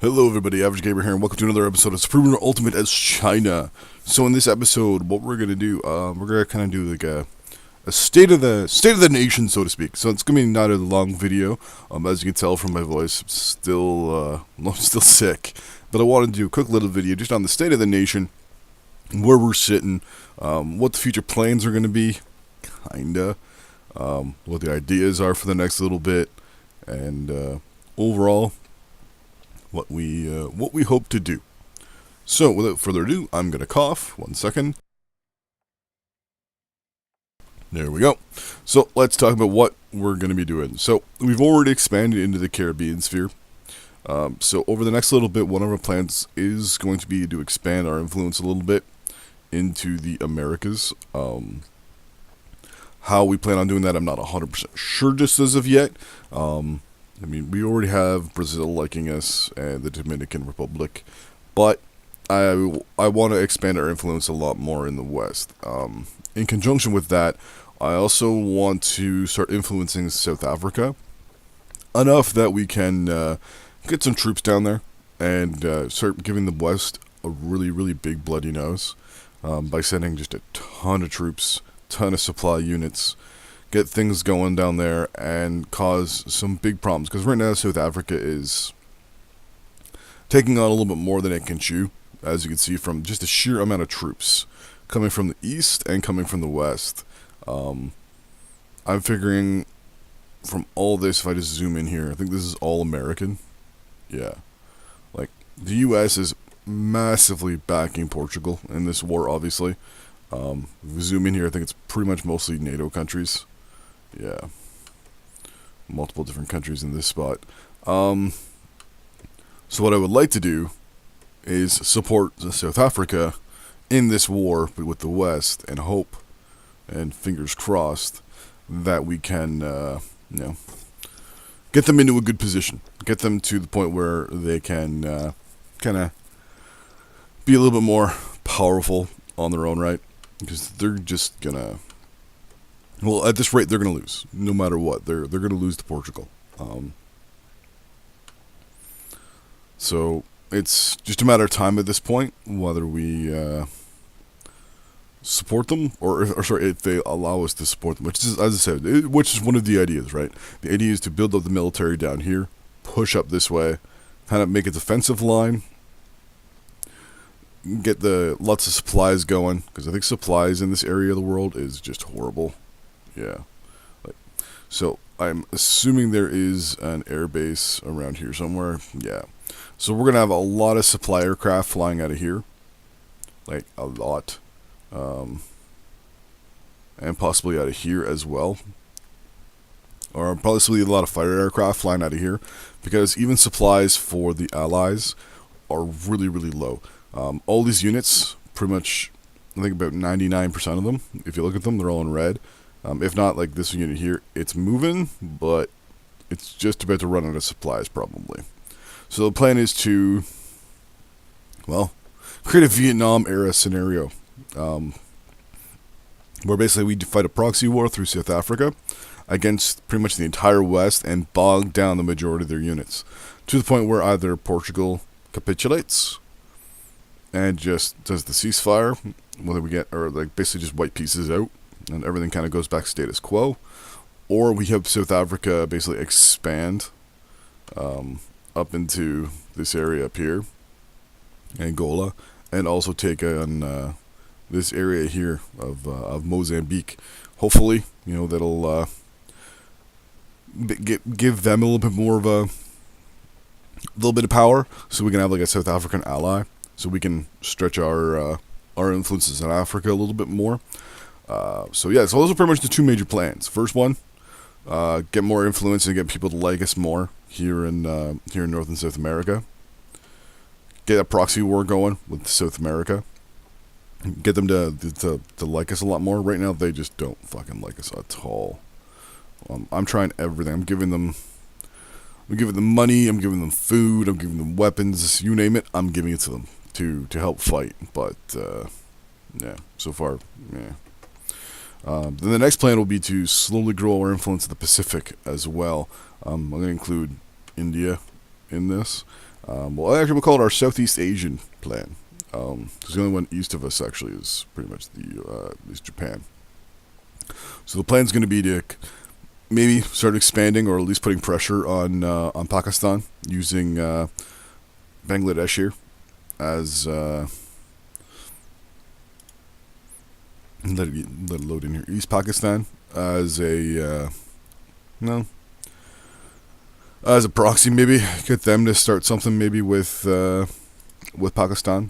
Hello everybody, Average Gamer here, and welcome to another episode of Supreme Ultimate as China. So in this episode, what we're gonna do, we're gonna kind of do like a state of the nation, so to speak. So it's gonna be not a long video. As you can tell from my voice, I'm still sick, but I wanted to do a quick little video just on the state of the nation, where we're sitting, what the future plans are gonna be, kinda, what the ideas are for the next little bit, and overall, what we hope to do. So, without further ado, I'm gonna cough. 1 second. There we go. So, let's talk about what we're gonna be doing. So, we've already expanded into the Caribbean sphere. So, over the next little bit, one of our plans is going to be to expand our influence a little bit into the Americas. How we plan on doing that, I'm not 100% sure just as of yet. I mean, we already have Brazil liking us and the Dominican Republic, but I want to expand our influence a lot more in the West. In conjunction with that, I also want to start influencing South Africa enough that we can get some troops down there and start giving the West a really, really big bloody nose by sending just a ton of troops, ton of supply units, get things going down there and cause some big problems. Because right now South Africa is taking on a little bit more than it can chew, as you can see from just the sheer amount of troops coming from the east and coming from the west. I'm figuring from all this, if I just zoom in here, I think this is all American. Yeah. Like, the US is massively backing Portugal in this war, obviously. If we zoom in here, I think it's pretty much mostly NATO countries. Yeah, multiple different countries in this spot. So what I would like to do is support South Africa in this war with the West, and hope, and fingers crossed, that we can, get them into a good position, get them to the point where they can kind of be a little bit more powerful on their own right, because they're just gonna. Well, at this rate, they're going to lose, no matter what. They're going to lose to Portugal. So it's just a matter of time at this point, whether we support them, or sorry, if they allow us to support them. Which is, as I said, which is one of the ideas, right? The idea is to build up the military down here, push up this way, kind of make a defensive line, get the lots of supplies going, because I think supplies in this area of the world is just horrible. Yeah, so I'm assuming there is an air base around here somewhere. Yeah, so we're gonna have a lot of supply aircraft flying out of here, like a lot, and possibly out of here as well, or possibly a lot of fighter aircraft flying out of here, because even supplies for the Allies are really, really low. All these units, pretty much, I think about 99% of them, if you look at them, they're all in red. If not, like this unit here, it's moving, but it's just about to run out of supplies, probably. So the plan is to, well, create a Vietnam-era scenario, where basically we fight a proxy war through South Africa against pretty much the entire West and bog down the majority of their units, to the point where either Portugal capitulates and just does the ceasefire, whether we get, or like basically just white pieces out, and everything kind of goes back status quo, or we have South Africa basically expand up into this area up here, Angola, and also take on this area here of Mozambique. Hopefully, that'll give them a little bit more of a little bit of power, so we can have like a South African ally, so we can stretch our influences in Africa a little bit more. So those are pretty much the two major plans. First one, get more influence and get people to like us more here in North and South America. Get a proxy war going with South America. Get them to like us a lot more. Right now, they just don't fucking like us at all. I'm trying everything. I'm giving them money. I'm giving them food. I'm giving them weapons. You name it, I'm giving it to them to help fight. But so far, yeah. Then the next plan will be to slowly grow our influence in the Pacific as well. I'm going to include India in this. Well, actually, we'll call it our Southeast Asian plan. Because the only one east of us actually is pretty much is Japan. So the plan is going to be to maybe start expanding, or at least putting pressure on Pakistan using Bangladesh here as let it load in here. East Pakistan as a no as a proxy, maybe get them to start something maybe with Pakistan,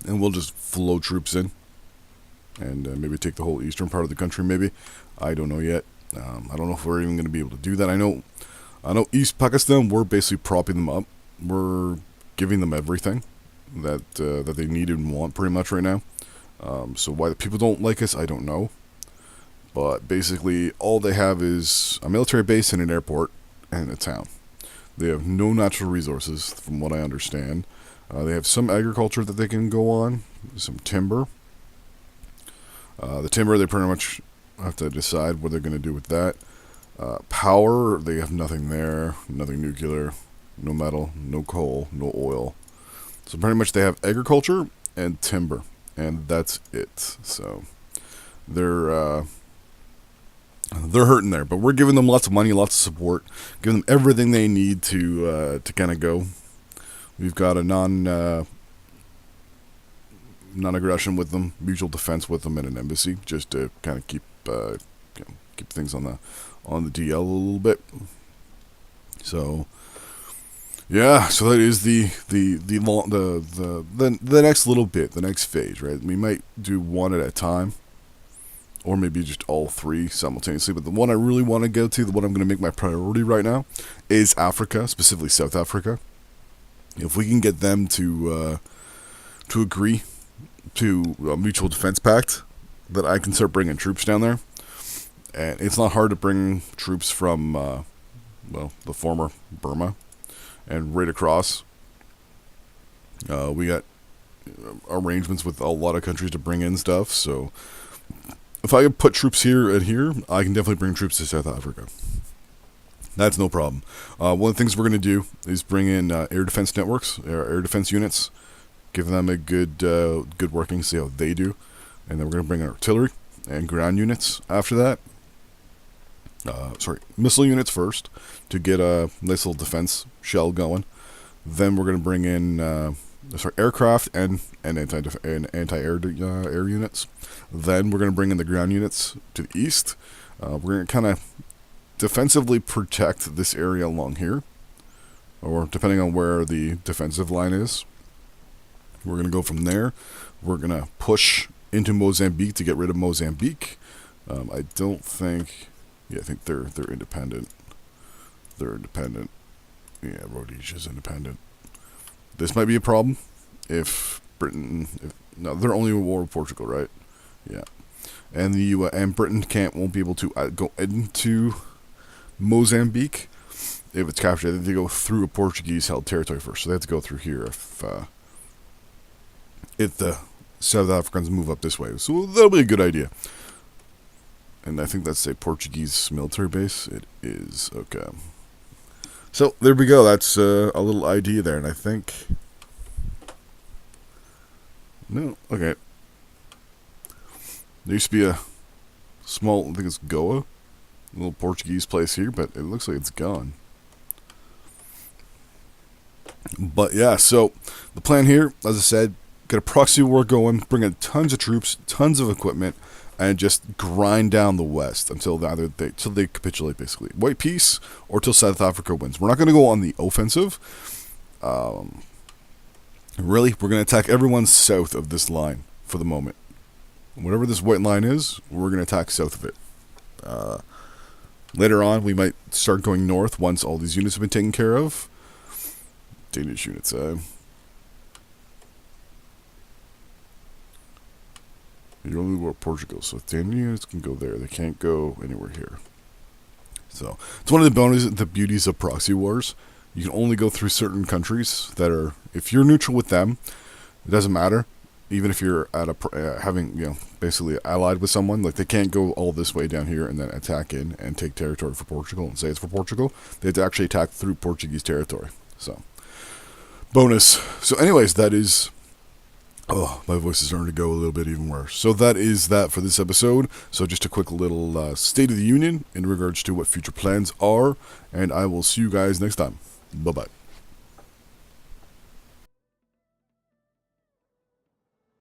and we'll just flow troops in and maybe take the whole eastern part of the country. Maybe I don't know yet. I don't know if we're even going to be able to do that. I know East Pakistan, we're basically propping them up. We're giving them everything that they need and want pretty much right now. So why the people don't like us, I don't know. But basically, all they have is a military base and an airport and a town. They have no natural resources, from what I understand. They have some agriculture that they can go on, some timber. The timber, they pretty much have to decide what they're going to do with that. Power, they have nothing there, nothing nuclear, no metal, no coal, no oil. So pretty much they have agriculture and timber, and that's it. So they're hurting there, but we're giving them lots of money, lots of support, giving them everything they need to kind of go. We've got a non-aggression with them, mutual defense with them, and an embassy, just to kind of keep things on the DL a little bit. So yeah, so that is the next little bit, the next phase, right? We might do one at a time, or maybe just all three simultaneously. But the one I really want to go to, the one I'm going to make my priority right now, is Africa, specifically South Africa. If we can get them to agree to a mutual defense pact, that I can start bringing troops down there. And it's not hard to bring troops from, the former Burma and right across. We got arrangements with a lot of countries to bring in stuff, so if I can put troops here and here, I can definitely bring troops to South Africa. That's no problem. One of the things we're going to do is bring in air defense networks, air defense units, give them a good working, see how they do, and then we're going to bring in artillery and ground units after that. Missile units first to get a nice little defense shell going. Then we're going to bring in aircraft and anti-air air units. Then we're going to bring in the ground units to the east. We're going to kind of defensively protect this area along here, or depending on where the defensive line is. We're going to go from there. We're going to push into Mozambique to get rid of Mozambique. I think they're independent. They're independent. Yeah, Rhodesia's independent. This might be a problem if Britain. They're only in war with Portugal, right? Yeah, and and Britain won't be able to go into Mozambique if it's captured. They go through a Portuguese-held territory first, so they have to go through here if the South Africans move up this way. So that'll be a good idea. And I think that's a Portuguese military base. It is. Okay. So, there we go. That's a little idea there. And I think... No. Okay. There used to be a small... I think it's Goa. A little Portuguese place here. But it looks like it's gone. But, yeah. So, the plan here, as I said, get a proxy war going. Bring in tons of troops. Tons of equipment. And just grind down the West until they capitulate, basically. White peace, or till South Africa wins. We're not going to go on the offensive. Really, we're going to attack everyone south of this line for the moment. Whatever this white line is, we're going to attack south of it. Later on, we might start going north once all these units have been taken care of. Danish units, You only go to Portugal, so Danish units can go there. They can't go anywhere here. So it's one of the beauties of proxy wars. You can only go through certain countries that are, if you're neutral with them, it doesn't matter. even if you're at having, basically allied with someone, like they can't go all this way down here and then attack in and take territory for Portugal and say it's for Portugal. They have to actually attack through Portuguese territory. So, bonus. So anyways, that is... Oh, my voice is starting to go a little bit even worse. So that is that for this episode. So just a quick little State of the Union in regards to what future plans are. And I will see you guys next time. Bye-bye.